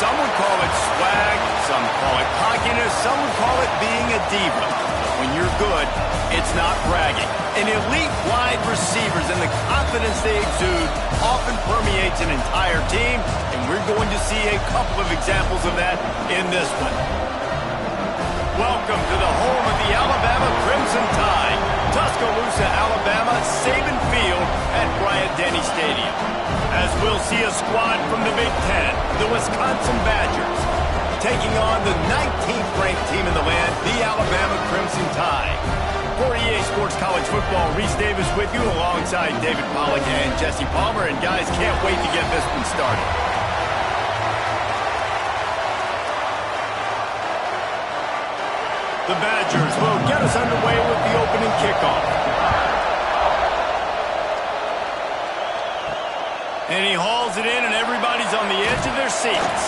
Some would call it swag, some call it cockiness, some would call it being a diva. But when you're good, it's not bragging. An elite wide receivers and the confidence they exude often permeates an entire team, and we're going to see a couple of examples of that in this one. Welcome to the home of the Alabama Crimson Tide, Tuscaloosa, Alabama, Saban Field at Bryant-Denny Stadium. As we'll see a squad from the Big Ten, the Wisconsin Badgers, taking on the 19th ranked team in the land, the Alabama Crimson Tide. For EA Sports College Football, Reese Davis with you alongside David Pollack and Jesse Palmer. And guys, can't wait to get this one started. The Badgers will get us underway with the opening kickoff. And he hauls it in, and everybody's on the edge of their seats.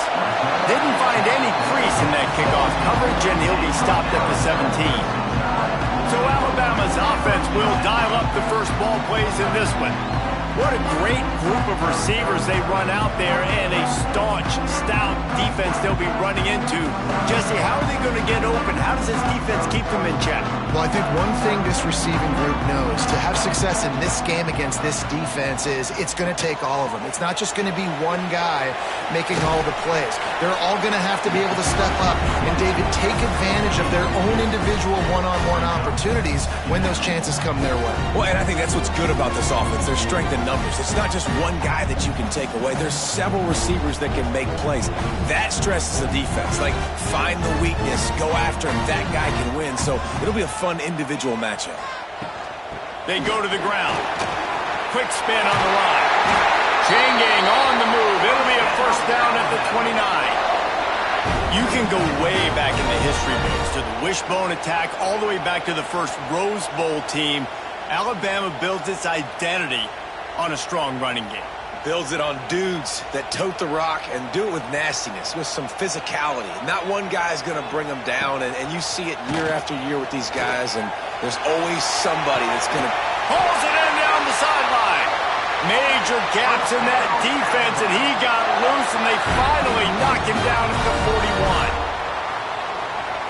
Didn't find any crease in that kickoff coverage, and he'll be stopped at the 17. So Alabama's offense will dial up the first ball plays in this one. What a great group of receivers they run out there, and a staunch, stout defense they'll be running into. Jesse, how are they going to get open? How does this defense keep them in check? Well, I think one thing this receiving group knows, to have success in this game against this defense, is it's going to take all of them. It's not just going to be one guy making all the plays. They're all going to have to be able to step up and, David, take advantage of their own individual one-on-one opportunities when those chances come their way. Well, and I think that's what's good about this offense. Their strength in numbers. It's not just one guy that you can take away. There's several receivers that can make plays. That stresses the defense. Like, find the weakness, go after him. That guy can win. So it'll be a fun individual matchup. They go to the ground. Quick spin on the line. Chain gang on the move. It'll be a first down at the 29. You can go way back in the history books to the wishbone attack, all the way back to the first Rose Bowl team. Alabama builds its identity on a strong running game. Builds it on dudes that tote the rock and do it with nastiness, with some physicality. Not one guy's going to bring them down, and you see it year after year with these guys, and there's always somebody that's going to... Pulls it in down the sideline. Major gaps in that defense, and he got loose, and they finally knock him down at the 41.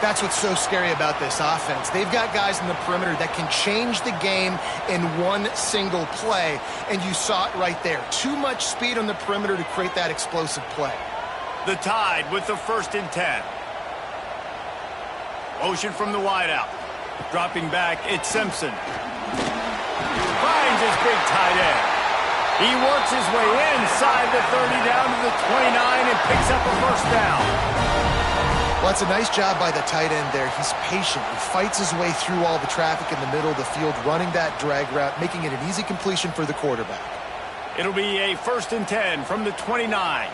That's what's so scary about this offense. They've got guys in the perimeter that can change the game in one single play, and you saw it right there. Too much speed on the perimeter to create that explosive play. The Tide with the 1st and 10. Motion from the wideout. Dropping back, it's Simpson. Finds his big tight end. He works his way inside the 30 down to the 29 and picks up a first down. Well, that's a nice job by the tight end there. He's patient. He fights his way through all the traffic in the middle of the field, running that drag route, making it an easy completion for the quarterback. It'll be a 1st and 10 from the 29.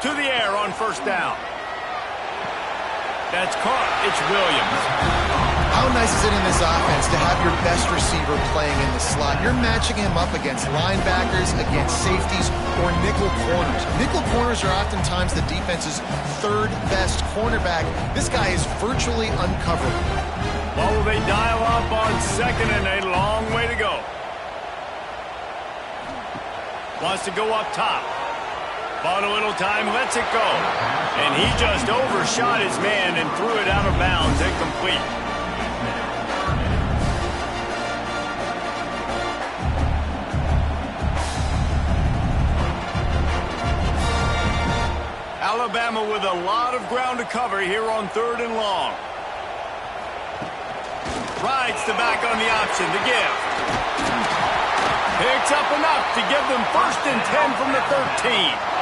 To the air on first down. That's caught. It's Williams. How nice is it in this offense to have your best receiver playing in the slot? You're matching him up against linebackers, against safeties, or nickel corners. Nickel corners are oftentimes the defense's 3rd best cornerback. This guy is virtually uncoverable. Well, they dial up on 2nd and a long way to go. Wants to go up top. Bought a little time, lets it go. And he just overshot his man and threw it out of bounds, incomplete. Alabama with a lot of ground to cover here on 3rd and long. Rides the back on the option to give. Picks up enough to give them 1st and 10 from the 13.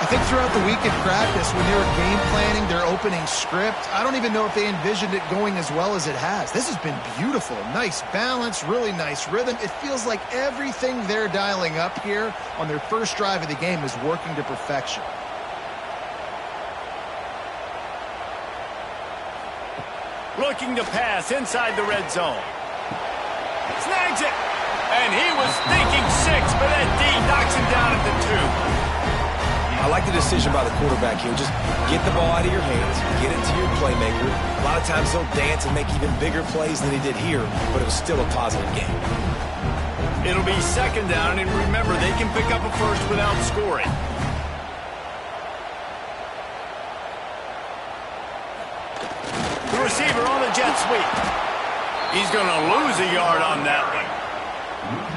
I think throughout the week in practice, when they were game planning their opening script, I don't even know if they envisioned it going as well as it has. This has been beautiful. Nice balance, really nice rhythm. It feels like everything they're dialing up here on their first drive of the game is working to perfection. Looking to pass inside the red zone. Snags it. And he was thinking 6, but that D knocks him down at the 2. I like the decision by the quarterback here. Just get the ball out of your hands, get it to your playmaker. A lot of times he'll dance and make even bigger plays than he did here, but it was still a positive game. It'll be second down, and remember, they can pick up a first without scoring. The receiver on the jet sweep. He's going to lose a yard on that one.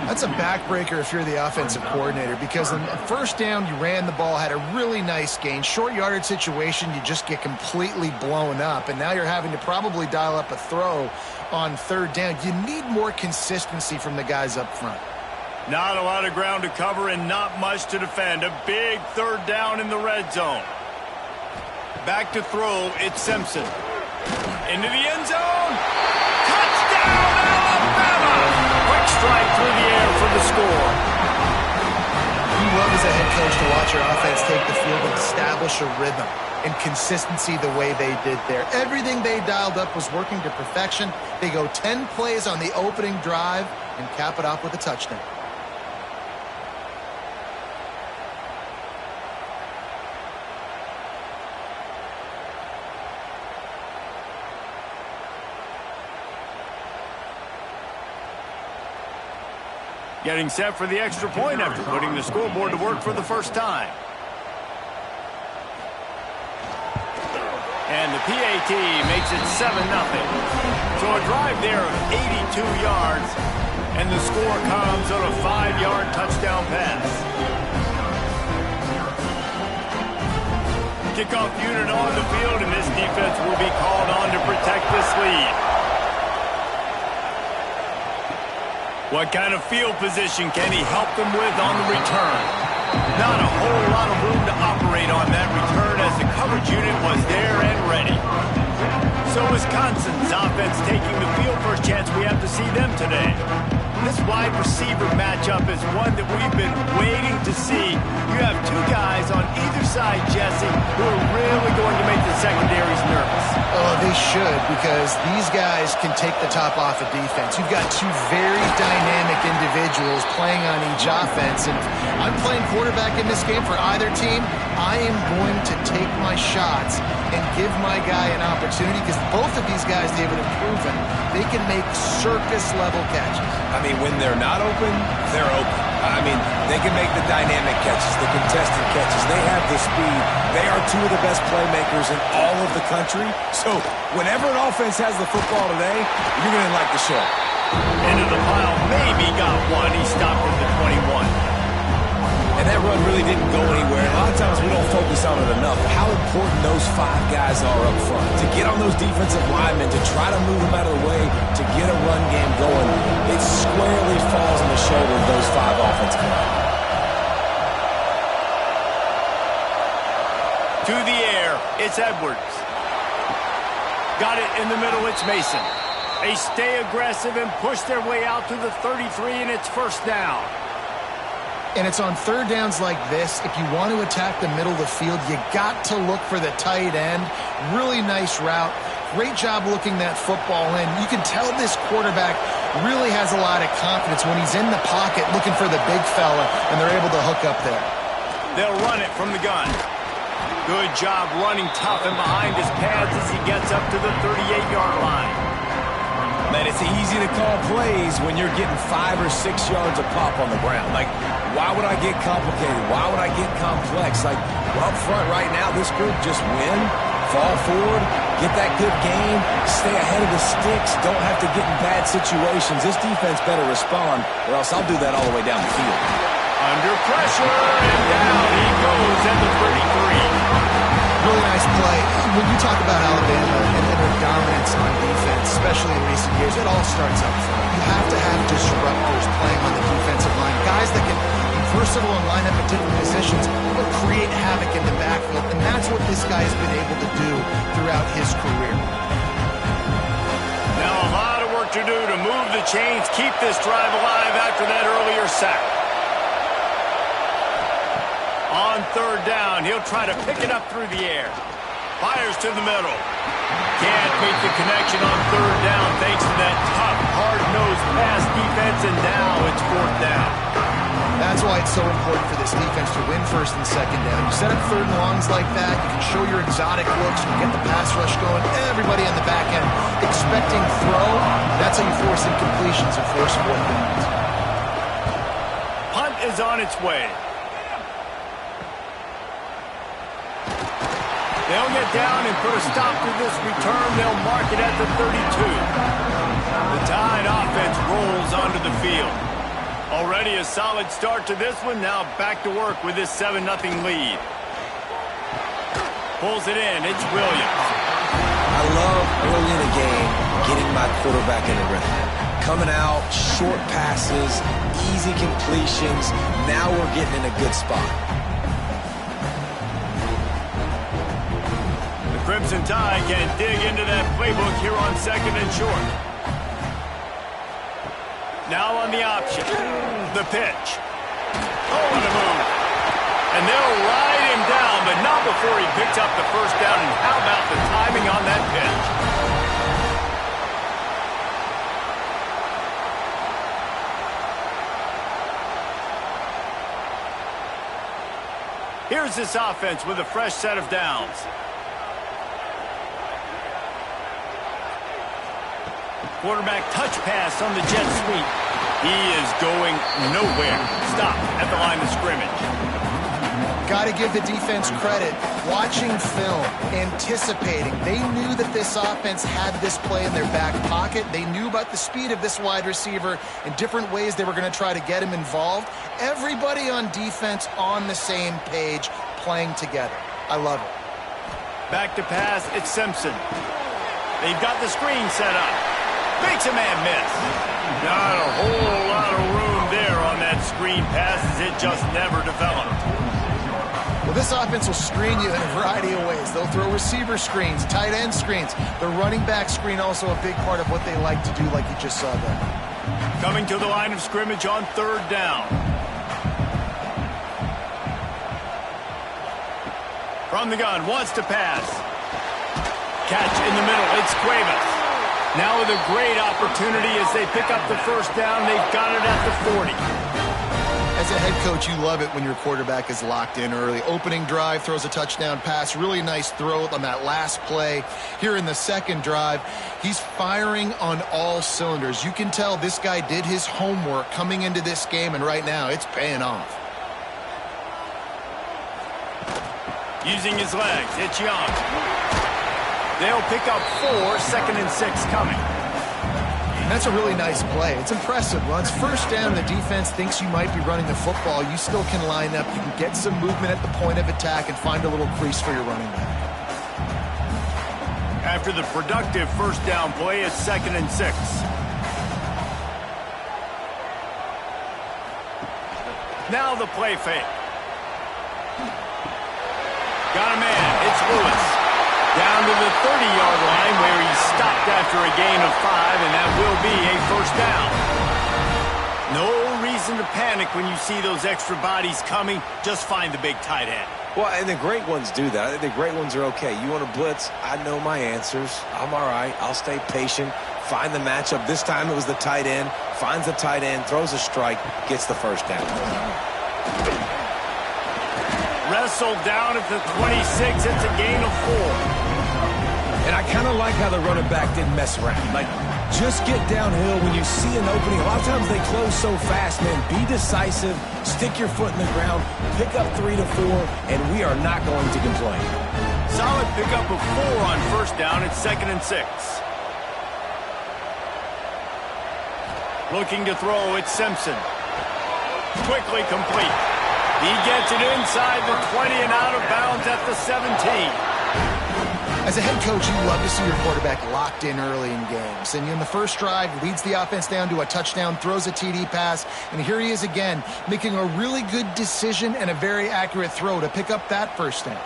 That's a backbreaker if you're the offensive coordinator, because on first down, you ran the ball, had a really nice gain. Short yardage situation, you just get completely blown up, and now you're having to probably dial up a throw on third down. You need more consistency from the guys up front. Not a lot of ground to cover and not much to defend. A big third down in the red zone. Back to throw, it's Simpson. Into the end zone. Touchdown, Alabama! Quick strike through the air for the score. You love as a head coach to watch your offense take the field and establish a rhythm and consistency the way they did there. Everything they dialed up was working to perfection. They go 10 plays on the opening drive and cap it off with a touchdown. Getting set for the extra point after putting the scoreboard to work for the first time. And the PAT makes it 7-0. So a drive there of 82 yards, and the score comes on a 5-yard touchdown pass. Kickoff unit on the field, and this defense will be called on to protect this lead. What kind of field position can he help them with on the return? Not a whole lot of room to operate on that return as the coverage unit was there and ready. So Wisconsin's offense taking the field for a chance. We have to see them today. This wide receiver matchup is one that we've been waiting to see. You have two guys on either side, Jesse, who are really going to make the secondaries nervous. Oh, they should, because these guys can take the top off of defense. You've got two very dynamic individuals playing on each offense, and if I'm playing quarterback in this game for either team, I am going to take my shots and give my guy an opportunity, because both of these guys, David, have proven they can make circus-level catches. I mean, when they're not open, they're open. I mean, they can make the dynamic catches, the contested catches. They have the speed. They are two of the best playmakers in all of the country. So whenever an offense has the football today, you're going to like the show. Into the pile, maybe got one. He stopped at the 21. And that run really didn't go anywhere. A lot of times we don't focus on it enough. How important those five guys are up front. To get on those defensive linemen, to try to move them out of the way, to get a run game going, it squarely falls on the shoulder of those five offensive linemen. To the air, it's Edwards. Got it in the middle, it's Mason. They stay aggressive and push their way out to the 33, and it's first down. And it's on third downs like this, if you want to attack the middle of the field, you got to look for the tight end. Really nice route. Great job looking that football in. You can tell this quarterback really has a lot of confidence when he's in the pocket looking for the big fella, and they're able to hook up there. They'll run it from the gun. Good job running tough and behind his pads as he gets up to the 38-yard line. Man, it's easy to call plays when you're getting 5 or 6 yards a pop on the ground. Like, why would I get complicated? Why would I get complex? Like, well, up front right now, this group just win, fall forward, get that good game, stay ahead of the sticks, don't have to get in bad situations. This defense better respond, or else I'll do that all the way down the field. Under pressure, and down he goes at the 33. Really nice play. When you talk about Alabama and their dominance on defense, especially in recent years, it all starts up front. You have to have disruptors playing on the defensive line, guys that can be versatile and line up at different positions, but create havoc in the backfield, and that's what this guy has been able to do throughout his career. Now a lot of work to do to move the chains, keep this drive alive after that earlier sack. On third down, he'll try to pick it up through the air. Fires to the middle. Can't make the connection on third down thanks to that tough, hard-nosed pass defense, and now it's fourth down. That's why it's so important for this defense to win first and second down. You set up third and longs like that, you can show your exotic looks, you get the pass rush going, everybody on the back end expecting throw. That's how you force incompletions and force fourth downs. is on its way. They'll get down and put a stop to this return. They'll mark it at the 32. The Tide offense rolls onto the field. Already a solid start to this one. Now back to work with this 7-0 lead. Pulls it in. It's Williams. I love early in the game getting my quarterback in a rhythm. Coming out, short passes, easy completions. Now we're getting in a good spot. Crimson Tide can dig into that playbook here on 2nd and short. Now on the option. The pitch. Oh, what a move. And they'll ride him down, but not before he picks up the first down. And how about the timing on that pitch? Here's this offense with a fresh set of downs. Quarterback touch pass on the jet sweep. He is going nowhere. Stop at the line of scrimmage. Got to give the defense credit. Watching film, anticipating. They knew that this offense had this play in their back pocket. They knew about the speed of this wide receiver and different ways they were going to try to get him involved. Everybody on defense on the same page, playing together. I love it. Back to pass, it's Simpson. They've got the screen set up. Makes a man miss. Not a whole lot of room there on that screen pass as it just never developed. Well, this offense will screen you in a variety of ways. They'll throw receiver screens, tight end screens. The running back screen also a big part of what they like to do, like you just saw there. Coming to the line of scrimmage on 3rd down. From the gun, wants to pass. Catch in the middle, it's Cuevas. Now with a great opportunity as they pick up the first down. They've got it at the 40. As a head coach, you love it when your quarterback is locked in early. Opening drive, throws a touchdown pass. Really nice throw on that last play. Here in the 2nd drive, he's firing on all cylinders. You can tell this guy did his homework coming into this game, and right now it's paying off. Using his legs, it's Young. They'll pick up 4, 2nd and 6 coming. That's a really nice play. It's impressive. Once first down, the defense thinks you might be running the football. You still can line up. You can get some movement at the point of attack and find a little crease for your running back. After the productive first down play, it's 2nd and 6. Now the play fake. Got a man. It's Lewis. Down to the 30-yard line where he stopped after a gain of 5, and that will be a first down. No reason to panic when you see those extra bodies coming. Just find the big tight end. Well, and the great ones do that. I think the great ones are okay. You want to blitz? I know my answers. I'm all right. I'll stay patient. Find the matchup. This time it was the tight end. Finds the tight end, throws a strike, gets the first down. Wrestled down at the 26. It's a gain of 4. And I kind of like how the running back didn't mess around. Like, just get downhill when you see an opening. A lot of times they close so fast, man. Be decisive, stick your foot in the ground, pick up 3 to 4, and we are not going to complain. Solid pickup of 4 on first down. It's 2nd and 6. Looking to throw, it's Simpson. Quickly complete. He gets it inside the 20 and out of bounds at the 17. As a head coach, you love to see your quarterback locked in early in games. And in the first drive, leads the offense down to a touchdown, throws a TD pass, and here he is again, making a really good decision and a very accurate throw to pick up that first down.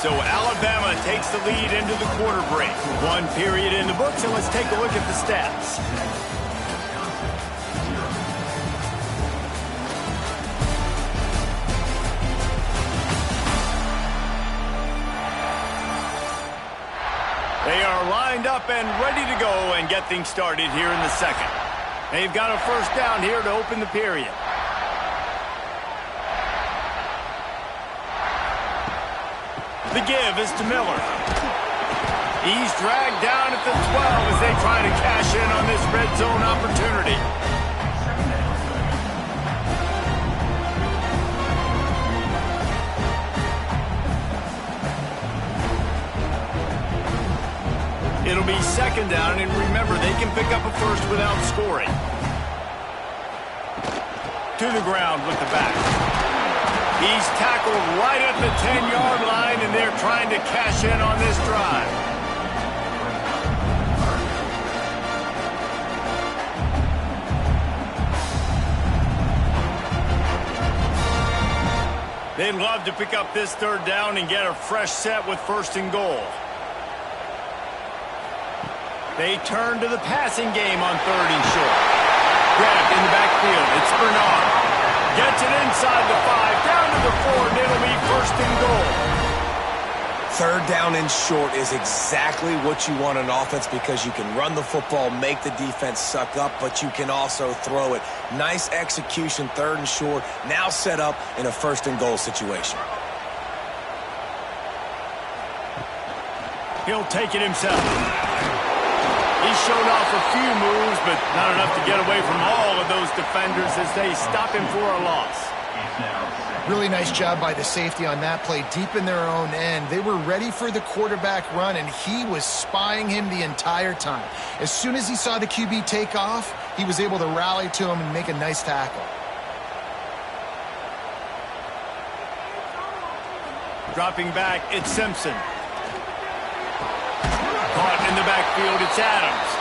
So Alabama takes the lead into the quarter break. 1 period in the books, and let's take a look at the stats. They are lined up and ready to go and get things started here in the second. They've got a first down here to open the period. The give is to Miller. He's dragged down at the 12 as they try to cash in on this red zone opportunity. It'll be second down, and remember, they can pick up a first without scoring. To the ground with the back. He's tackled right at the 10-yard line, and they're trying to cash in on this drive. They'd love to pick up this third down and get a fresh set with first and goal. They turn to the passing game on third and short. Grabbed in the backfield. It's Bernard. Gets it inside the 5, down to the 4, and it'll be first and goal. Third down and short is exactly what you want on offense because you can run the football, make the defense suck up, but you can also throw it. Nice execution, third and short, now set up in a first and goal situation. He'll take it himself. He's shown off a few moves, but not enough to get away from all of those defenders as they stop him for a loss. Really nice job by the safety on that play, deep in their own end. They were ready for the quarterback run, and he was spying him the entire time. As soon as he saw the QB take off, he was able to rally to him and make a nice tackle. Dropping back, it's Simpson. Caught in the backfield, it's Adams.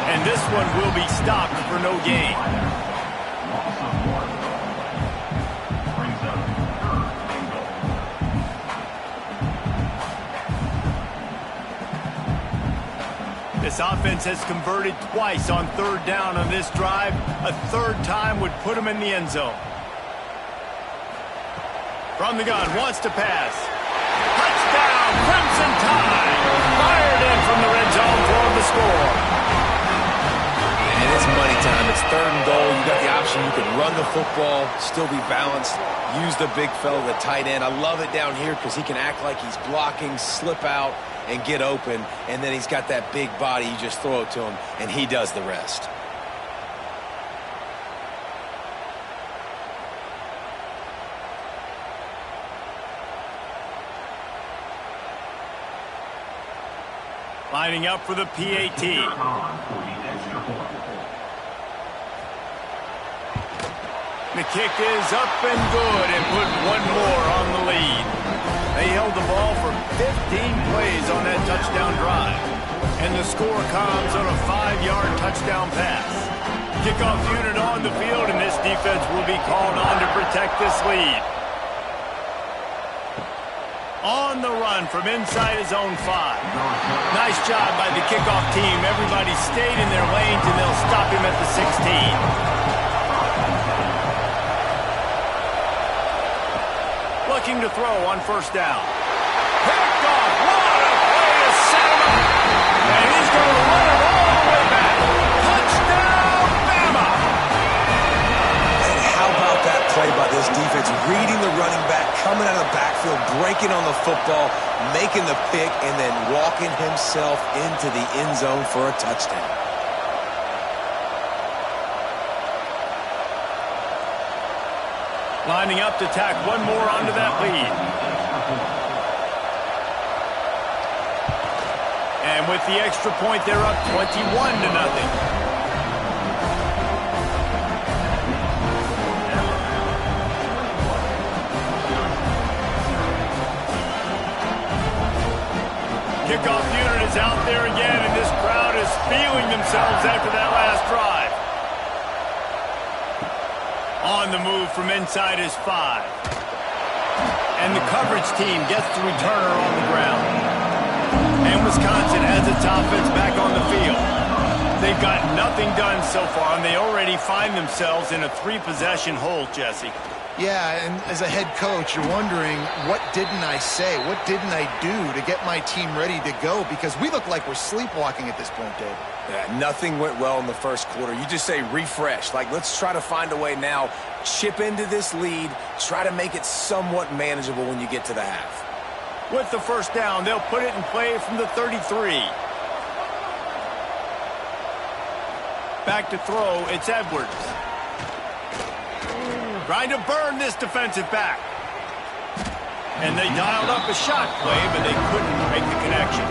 And this one will be stopped for no gain. This offense has converted twice on third down on this drive. A third time would put him in the end zone. From the gun, wants to pass. Touchdown, Crimson Tide! Fired in from the red zone for the score. And it's money time. It's third and goal. You got the option. You can run the football, still be balanced, use the big fella, the tight end. I love it down here because he can act like he's blocking, slip out, and get open. And then he's got that big body. You just throw it to him, and he does the rest. Lining up for the PAT. The kick is up and good and put one more on the lead. They held the ball for 15 plays on that touchdown drive. And the score comes on a 5-yard touchdown pass. Kickoff unit on the field, and this defense will be called on to protect this lead. On the run from inside his own 5. Nice job by the kickoff team. Everybody stayed in their lanes, and they'll stop him at the 16. Looking to throw on first down. Picked off. What a play to set him up. And he's going to run it all the way back. Touchdown, Bama! And how about that play by this defense? Reading the running back, coming out of the backfield, breaking on the football, making the pick, and then walking himself into the end zone for a touchdown. Lining up to tack one more onto that lead. And with the extra point, they're up 21-0. Kickoff unit is out there again, and this crowd is feeling themselves after that last drive. On the move from inside his 5. And the coverage team gets the returner on the ground. And Wisconsin has its offense back on the field. They've got nothing done so far, and they already find themselves in a 3-possession hole, Jesse. Yeah, and as a head coach, you're wondering, what didn't I say? What didn't I do to get my team ready to go? Because we look like we're sleepwalking at this point, Dave. Yeah, nothing went well in the first quarter. You just say refresh. Like, let's try to find a way now, chip into this lead, try to make it somewhat manageable when you get to the half. With the first down, they'll put it in play from the 33. Back to throw, it's Edwards. Trying to burn this defensive back. And they dialed up a shot play, but they couldn't make the connection.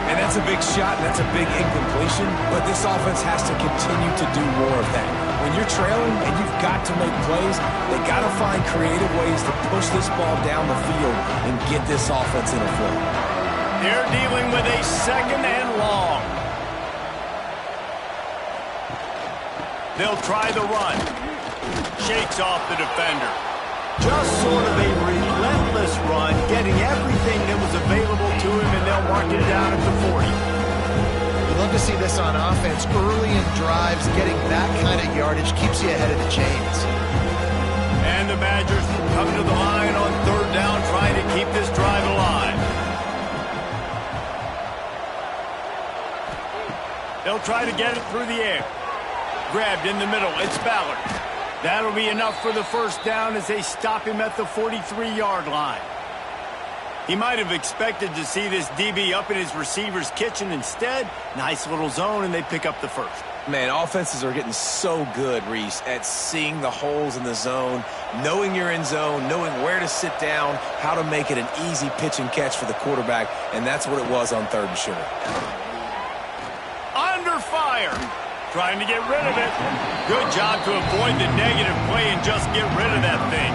And that's a big shot, and that's a big incompletion, but this offense has to continue to do more of that. When you're trailing and you've got to make plays, they got to find creative ways to push this ball down the field and get this offense in a flow. They're dealing with a second and long. They'll try the run. Shakes off the defender. Just sort of a relentless run, getting everything that was available to him, and they'll mark it down at the 40. You love to see this on offense. Early in drives, getting that kind of yardage keeps you ahead of the chains. And the Badgers come to the line on third down, trying to keep this drive alive. They'll try to get it through the air. Grabbed in the middle, it's Ballard. That'll be enough for the first down as they stop him at the 43-yard line. He might have expected to see this DB up in his receiver's kitchen. Instead, nice little zone, and they pick up the first. Man, offenses are getting so good, Reese, at seeing the holes in the zone, knowing you're in zone, knowing where to sit down, how to make it an easy pitch and catch for the quarterback, and that's what it was on third and short. Under fire. Trying to get rid of it. Good job to avoid the negative play and just get rid of that thing.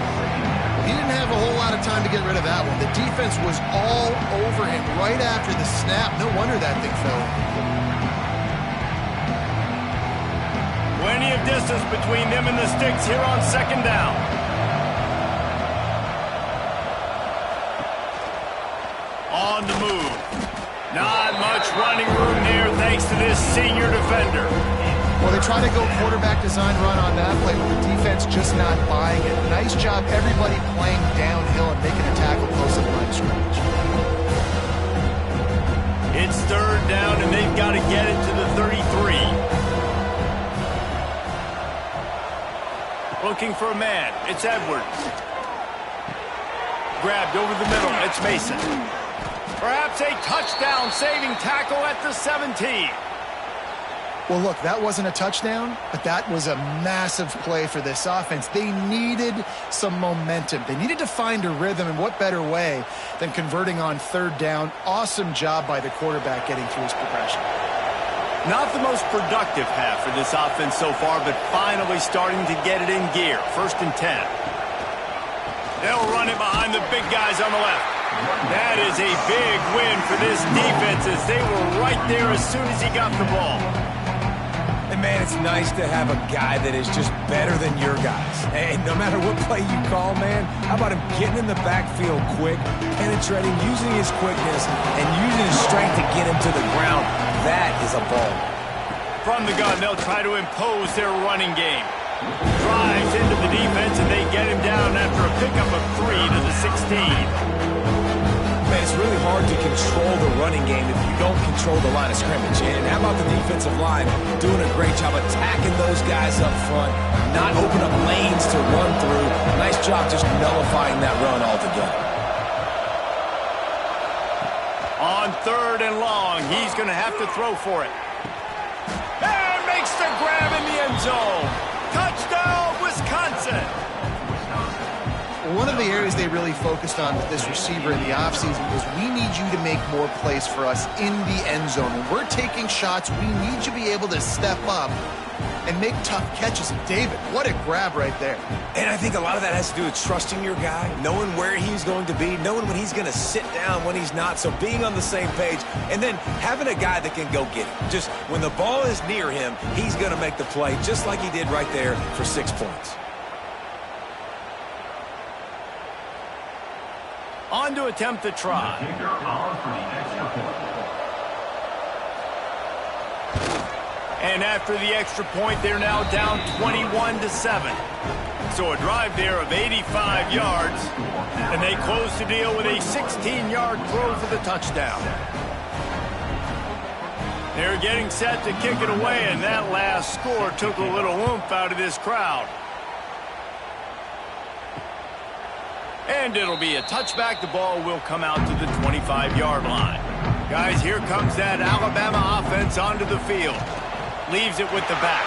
He didn't have a whole lot of time to get rid of that one. The defense was all over him right after the snap. No wonder that thing fell. Plenty of distance between them and the sticks here on second down. On the move. Not much running room there thanks to this senior defender. Well, they try to go quarterback design run on that play, but the defense just not buying it. Nice job, everybody playing downhill and making a tackle close to the line of scrimmage. It's third down, and they've got to get it to the 33. Looking for a man. It's Edwards. Grabbed over the middle. It's Mason. Perhaps a touchdown-saving tackle at the 17. Well, look, that wasn't a touchdown, but that was a massive play for this offense. They needed some momentum. They needed to find a rhythm, and what better way than converting on third down. Awesome job by the quarterback getting through his progression. Not the most productive half for this offense so far, but finally starting to get it in gear. 1st and 10. They'll run it behind the big guys on the left. That is a big win for this defense as they were right there as soon as he got the ball. And, man, it's nice to have a guy that is just better than your guys. And no matter what play you call, man, how about him getting in the backfield quick, penetrating, using his quickness, and using his strength to get him to the ground. That is a ball. From the gun, they'll try to impose their running game. Drives into the defense, and they get him down after a pickup of 3 to the 16. Man, it's really hard to control the running game if you don't control the line of scrimmage. And how about the defensive line doing a great job attacking those guys up front, not open up lanes to run through. Nice job just nullifying that run altogether. On third and long, he's going to have to throw for it. And makes the grab in the end zone. Touchdown, Wisconsin. One of the areas they really focused on with this receiver in the offseason was we need you to make more plays for us in the end zone. When we're taking shots, we need you to be able to step up and make tough catches. And David, what a grab right there. And I think a lot of that has to do with trusting your guy, knowing where he's going to be, knowing when he's going to sit down, when he's not, so being on the same page, and then having a guy that can go get it. Just when the ball is near him, he's going to make the play just like he did right there for 6 points. On to attempt the try. And after the extra point, they're now down 21-7. So a drive there of 85 yards, and they close the deal with a 16-yard throw for the touchdown. They're getting set to kick it away, and that last score took a little oomph out of this crowd. And it'll be a touchback. The ball will come out to the 25-yard line. Guys, here comes that Alabama offense onto the field. Leaves it with the back.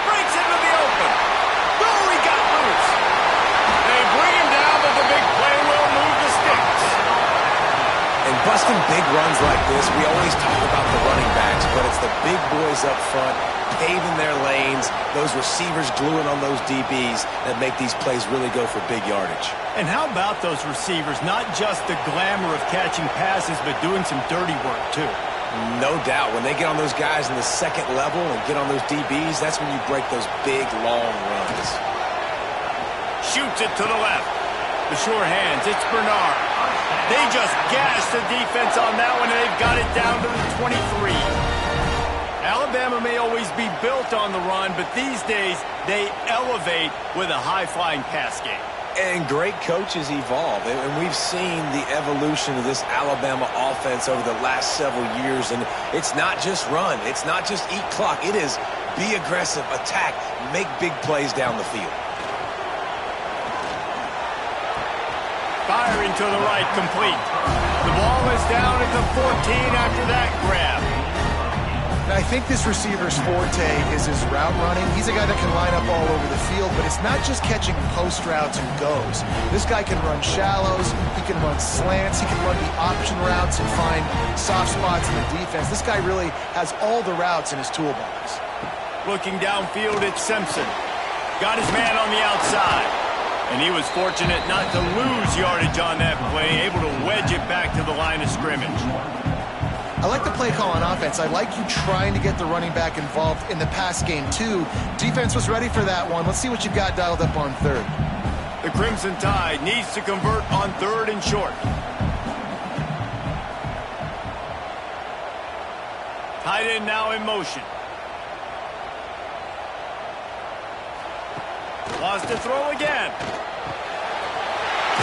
Breaks into the open. Oh, he got loose. They bring him down, but the big play will move the sticks. And busting big runs like this, we always talk about the running backs, but it's the big boys up front, paving their lanes, those receivers gluing on those DBs that make these plays really go for big yardage. And how about those receivers? Not just the glamour of catching passes, but doing some dirty work, too. No doubt. When they get on those guys in the second level and get on those DBs, that's when you break those big, long runs. Shoots it to the left. The sure hands. It's Bernard. They just gashed the defense on that one, and they've got it down to the 23. Alabama may always be built on the run, but these days they elevate with a high-flying pass game. And great coaches evolve, and we've seen the evolution of this Alabama offense over the last several years, and it's not just run, it's not just eat clock, it is be aggressive, attack, make big plays down the field. Firing to the right, complete. The ball is down at the 14 after that grab. I think this receiver's forte is his route running. He's a guy that can line up all over the field, but it's not just catching post routes and goes. This guy can run shallows, he can run slants, he can run the option routes and find soft spots in the defense. This guy really has all the routes in his toolbox. Looking downfield, it's Simpson. Got his man on the outside. And he was fortunate not to lose yardage on that play, able to wedge it back to the line of scrimmage. I like the play call on offense. I like you trying to get the running back involved in the pass game, too. Defense was ready for that one. Let's see what you've got dialed up on third. The Crimson Tide needs to convert on third and short. Tight end now in motion. Lost to throw again.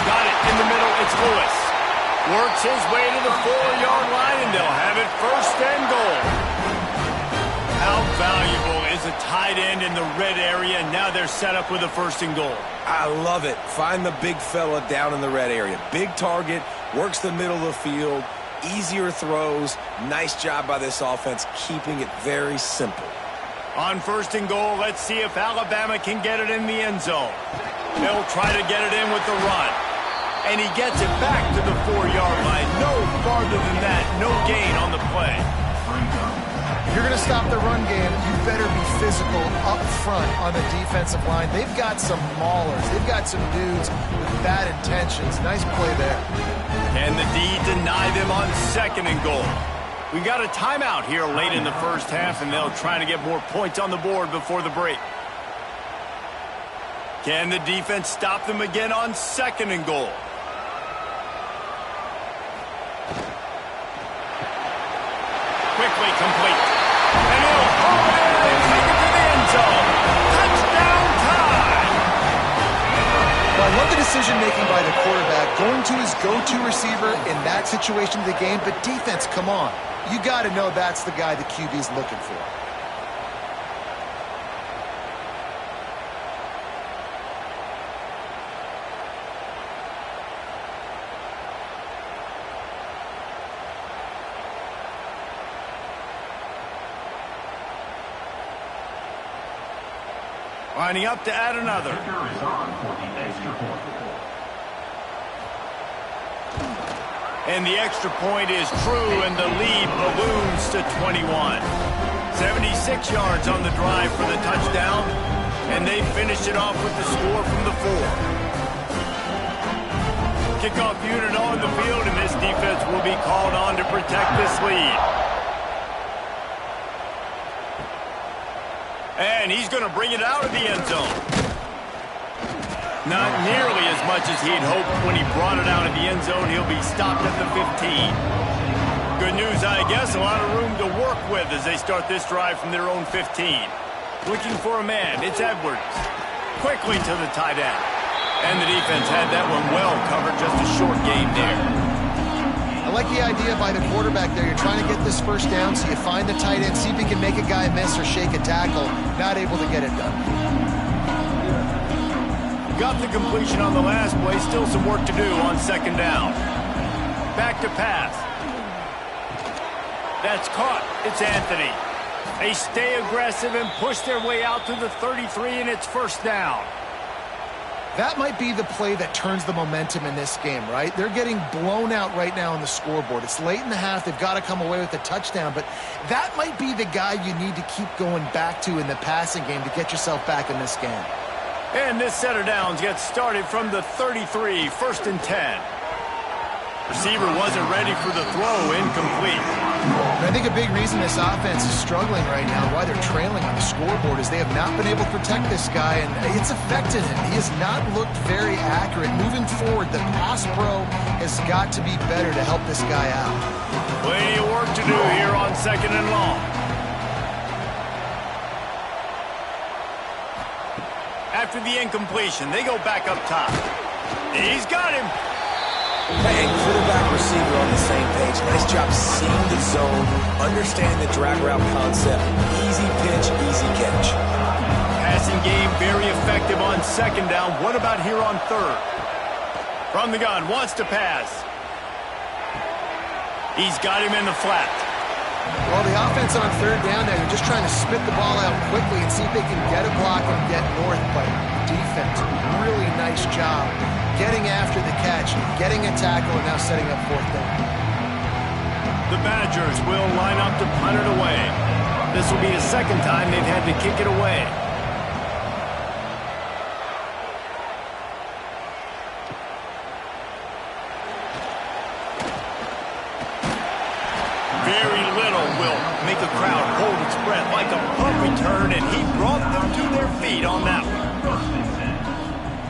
Got it in the middle. It's Lewis. Works his way to the 4-yard line, and they'll have it first and goal. How valuable is a tight end in the red area? Now they're set up with a first and goal. I love it. Find the big fella down in the red area. Big target, works the middle of the field, easier throws. Nice job by this offense, keeping it very simple. On first and goal, let's see if Alabama can get it in the end zone. They'll try to get it in with the run. And he gets it back to the 4-yard line. No farther than that. No gain on the play. If you're going to stop the run game, you better be physical up front on the defensive line. They've got some maulers. They've got some dudes with bad intentions. Nice play there. And the D deny them on second and goal. We got a timeout here late in the first half, and they'll try to get more points on the board before the break. Can the defense stop them again on second and goal? Quickly complete. And he'll hold it and take it to the end zone. Touchdown time! Well, I love the decision-making by the quarterback, going to his go-to receiver in that situation of the game, but defense, come on. You got to know that's the guy the QB's looking for. Lining up to add another. And the extra point is true, and the lead balloons to 21. 76 yards on the drive for the touchdown, and they finished it off with the score from the 4. Kickoff unit on the field, and this defense will be called on to protect this lead. And he's going to bring it out of the end zone. Not nearly as much as he'd hoped when he brought it out of the end zone. He'll be stopped at the 15. Good news, I guess. A lot of room to work with as they start this drive from their own 15. Looking for a man. It's Edwards. Quickly to the tight end. And the defense had that one well covered. Just a short game there. I like the idea by the quarterback there. You're trying to get this first down, so you find the tight end, see if he can make a guy miss or shake a tackle. Not able to get it done. Got the completion on the last play. Still some work to do on second down. Back to pass. That's caught. It's Anthony. They stay aggressive and push their way out to the 33, and it's first down. That might be the play that turns the momentum in this game, right? They're getting blown out right now on the scoreboard. It's late in the half. They've got to come away with a touchdown, but that might be the guy you need to keep going back to in the passing game to get yourself back in this game. And this set of downs gets started from the 33, first and 10. Receiver wasn't ready for the throw, incomplete. And I think a big reason this offense is struggling right now, why they're trailing on the scoreboard, is they have not been able to protect this guy, and it's affected him. He has not looked very accurate. Moving forward, the pass pro has got to be better to help this guy out. Plenty of work to do here on second and long. After the incompletion, they go back up top. He's got him. Hey, quarterback, receiver on the same page. Nice job seeing the zone, understand the drag route concept. Easy pitch, easy catch. Passing game very effective on second down. What about here on third? From the gun, wants to pass. He's got him in the flat. Well, the offense on third down there, they're just trying to spit the ball out quickly and see if they can get a block and get north. But defense, really nice job getting after the catch, getting a tackle, and now setting up fourth down. The Badgers will line up to punt it away. This will be the second time they've had to kick it away. Very little will make a crowd hold its breath like a punt return, and he brought them to their feet on that one.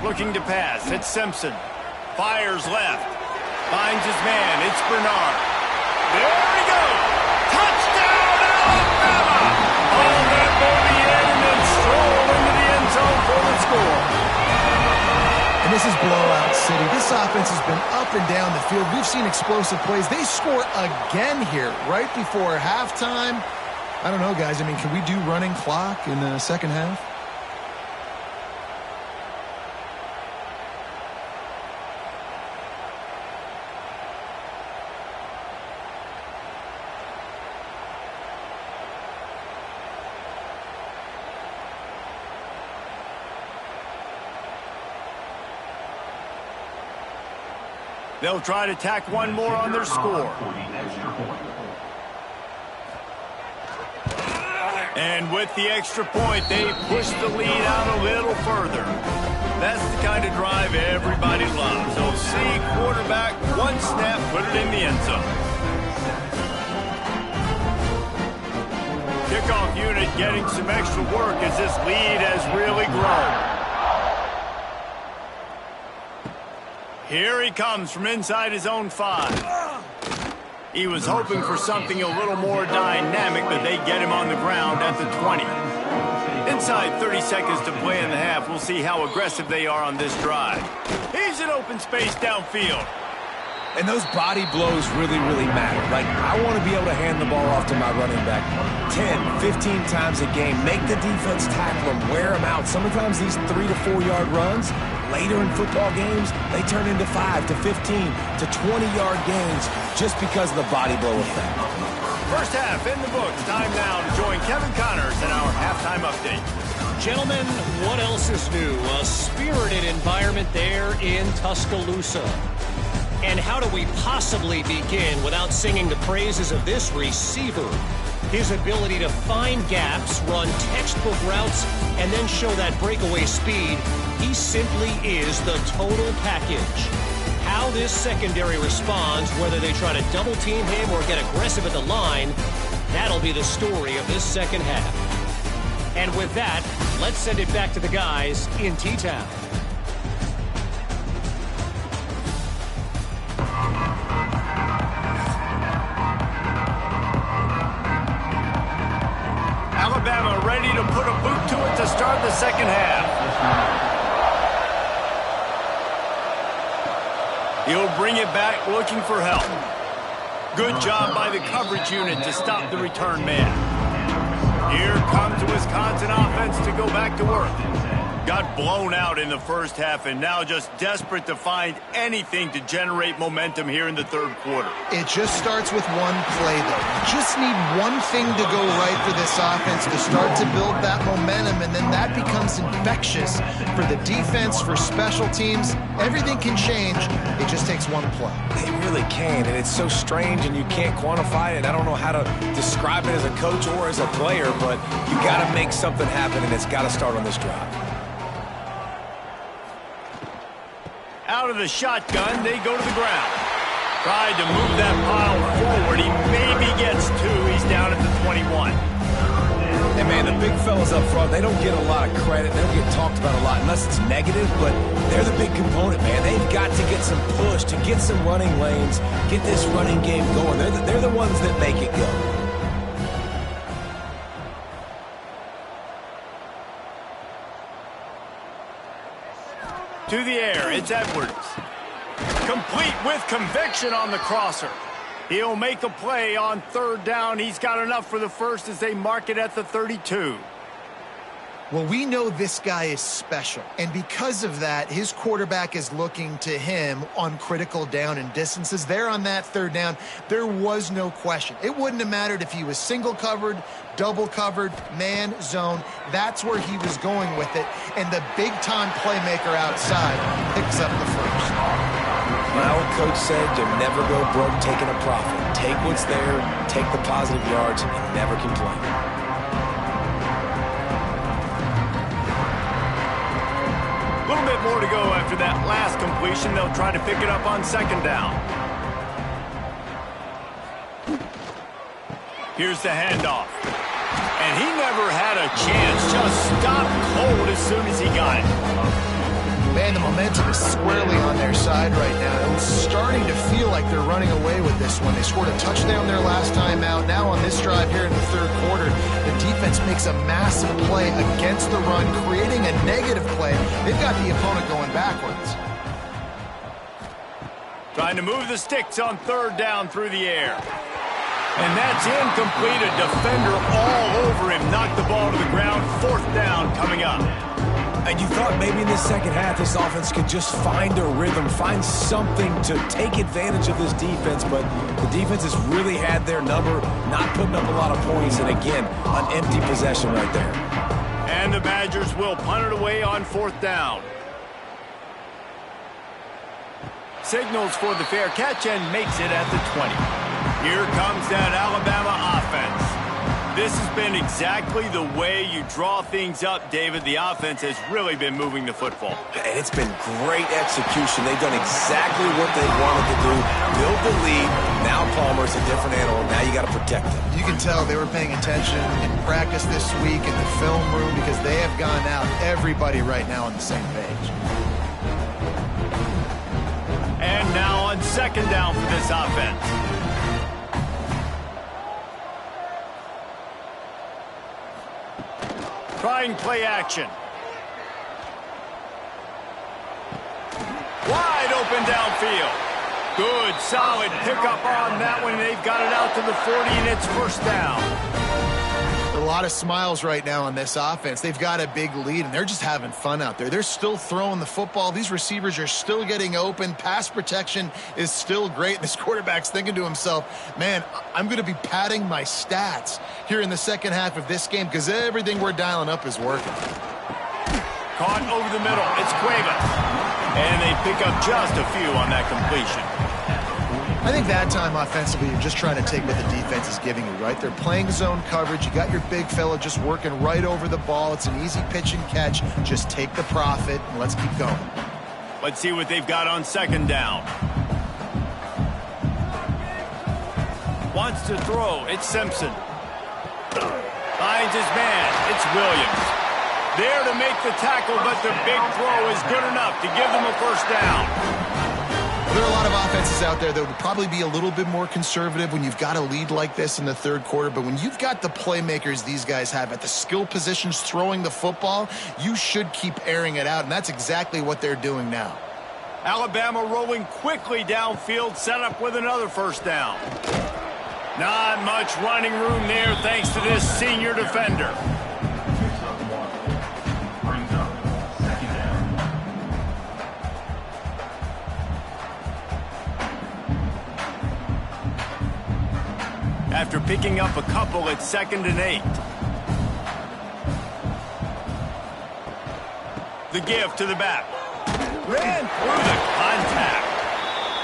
Looking to pass, it's Simpson. Fires left. Finds his man, it's Bernard. There he goes! Touchdown, Alabama! All that bogey in and then stroll into the end zone for the score. And this is blowout city. This offense has been up and down the field. We've seen explosive plays. They score again here right before halftime. I don't know, guys. I mean, can we do running clock in the second half? They'll try to tack one more on their score. And with the extra point, they push the lead out a little further. That's the kind of drive everybody loves. So see quarterback, one snap, put it in the end zone. Kickoff unit getting some extra work as this lead has really grown. Here he comes from inside his own 5. He was hoping for something a little more dynamic, but they get him on the ground at the 20. Inside 30 seconds to play in the half. We'll see how aggressive they are on this drive. He's in open space downfield. And those body blows really, really matter. Like, I want to be able to hand the ball off to my running back 10, 15 times a game. Make the defense tackle him, wear him out. Sometimes these 3 to 4 yard runs, later in football games, they turn into 5 to 15 to 20-yard gains just because of the body blow effect. First half in the books. Time now to join Kevin Connors in our halftime update. Gentlemen, what else is new? A spirited environment there in Tuscaloosa. And how do we possibly begin without singing the praises of this receiver? His ability to find gaps, run textbook routes, and then show that breakaway speed. He simply is the total package. How this secondary responds, whether they try to double team him or get aggressive at the line, that'll be the story of this second half. And with that, let's send it back to the guys in T-Town. Alabama ready to put a boot to it to start the second half. He'll bring it back looking for help. Good job by the coverage unit to stop the return man. Here comes the Wisconsin offense to go back to work. Got blown out in the first half and now just desperate to find anything to generate momentum here in the third quarter. It just starts with one play, though. You just need one thing to go right for this offense to start to build that momentum, and then that becomes infectious for the defense, for special teams. Everything can change. It just takes one play. It really can, and it's so strange, and you can't quantify it. I don't know how to describe it as a coach or as a player, but you got to make something happen, and it's got to start on this drive. Out of the shotgun, they go to the ground. Tried to move that pile forward. He maybe gets two. He's down at the 21. And, man, the big fellas up front, they don't get a lot of credit. They don't get talked about a lot unless it's negative, but they're the big component, man. They've got to get some push, to get some running lanes, get this running game going. They're the ones that make it go. To the air, it's Edwards. Complete with conviction on the crosser. He'll make a play on third down. He's got enough for the first as they mark it at the 32. Well, we know this guy is special, and because of that, his quarterback is looking to him on critical down and distances. There on that third down, there was no question. It wouldn't have mattered if he was single covered, double covered, man, zone. That's where he was going with it, and the big-time playmaker outside picks up the first. My old coach said you never go broke taking a profit. Take what's there, take the positive yards, and never complain. A little bit more to go after that last completion. They'll try to pick it up on second down. Here's the handoff. And he never had a chance. Just stopped cold as soon as he got it. Man, the momentum is squarely on their side right now. It's starting to feel like they're running away with this one. They scored a touchdown their last time out. Now on this drive here in the third quarter, the defense makes a massive play against the run, creating a negative play. They've got the opponent going backwards. Trying to move the sticks on third down through the air. And that's incomplete. A defender all over him. Knocked the ball to the ground. Fourth down coming up. And you thought maybe in the second half this offense could just find a rhythm, find something to take advantage of this defense, but the defense has really had their number, not putting up a lot of points, and again, an empty possession right there. And the Badgers will punt it away on fourth down. Signals for the fair catch and makes it at the 20. Here comes that Alabama offense. This has been exactly the way you draw things up, David. The offense has really been moving the football. And it's been great execution. They've done exactly what they wanted to do. Build the lead. Now Palmer's a different animal. Now you got to protect him. You can tell they were paying attention in practice this week in the film room because they have gone out, everybody right now on the same page. And now on second down for this offense. Trying play action. Wide open downfield. Good, solid pickup on that one. They've got it out to the 40, and it's first down. A lot of smiles right now on this offense. They've got a big lead, and they're just having fun out there. They're still throwing the football. These receivers are still getting open. Pass protection is still great. This quarterback's thinking to himself, man, I'm going to be padding my stats here in the second half of this game because everything we're dialing up is working. Caught over the middle. It's Cuevas. And they pick up just a few on that completion. I think that time offensively, you're just trying to take what the defense is giving you, right? They're playing zone coverage. You got your big fella just working right over the ball. It's an easy pitch and catch. Just take the profit, and let's keep going. Let's see what they've got on second down. Wants to throw. It's Simpson. Finds his man. It's Williams. There to make the tackle, but the big throw is good enough to give them a first down. There are a lot of offenses out there that would probably be a little bit more conservative when you've got a lead like this in the third quarter, but when you've got the playmakers these guys have at the skill positions throwing the football, you should keep airing it out, and that's exactly what they're doing now. Alabama rolling quickly downfield, set up with another first down. Not much running room there thanks to this senior defender. after picking up a couple at 2nd and 8. The give to the back. Ran through the contact.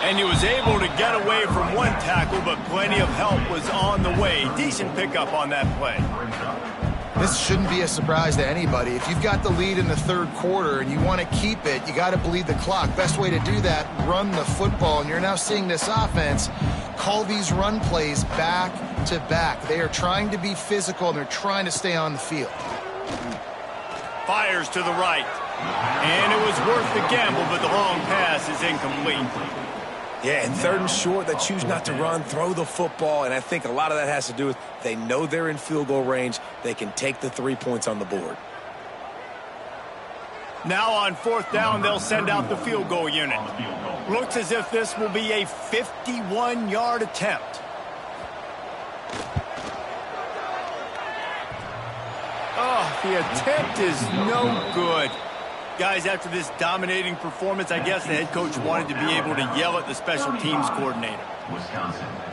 And he was able to get away from one tackle, but plenty of help was on the way. Decent pickup on that play. This shouldn't be a surprise to anybody. If you've got the lead in the 3rd quarter and you want to keep it, you got to bleed the clock. Best way to do that, run the football. And you're now seeing this offense call these run plays back to back. They are trying to be physical, and they're trying to stay on the field. Fires to the right. And it was worth the gamble, but the long pass is incomplete. Yeah, and 3rd and short, they choose not to run, throw the football, and I think a lot of that has to do with they know they're in field goal range. They can take the 3 points on the board. Now on 4th down, they'll send out the field goal unit. Looks as if this will be a 51-yard attempt. Oh, the attempt is no good. Guys, after this dominating performance, I guess the head coach wanted to be able to yell at the special teams coordinator.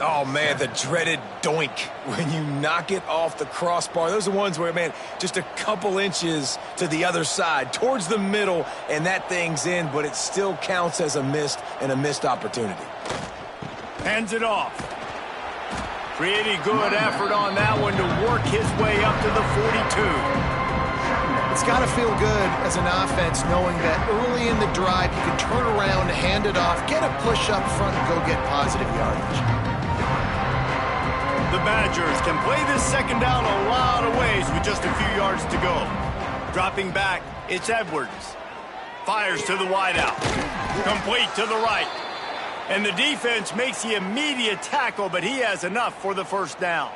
Oh, man, the dreaded doink when you knock it off the crossbar. Those are ones where, man, just a couple inches to the other side, towards the middle, and that thing's in, but it still counts as a missed opportunity. Hands it off. Pretty good effort on that one to work his way up to the 42. It's got to feel good as an offense knowing that early in the drive you can turn around, hand it off, get a push up front, and go get positive yardage. The Badgers can play this 2nd down a lot of ways with just a few yards to go. Dropping back, it's Edwards. Fires to the wideout. Complete to the right. And the defense makes the immediate tackle, but he has enough for the 1st down.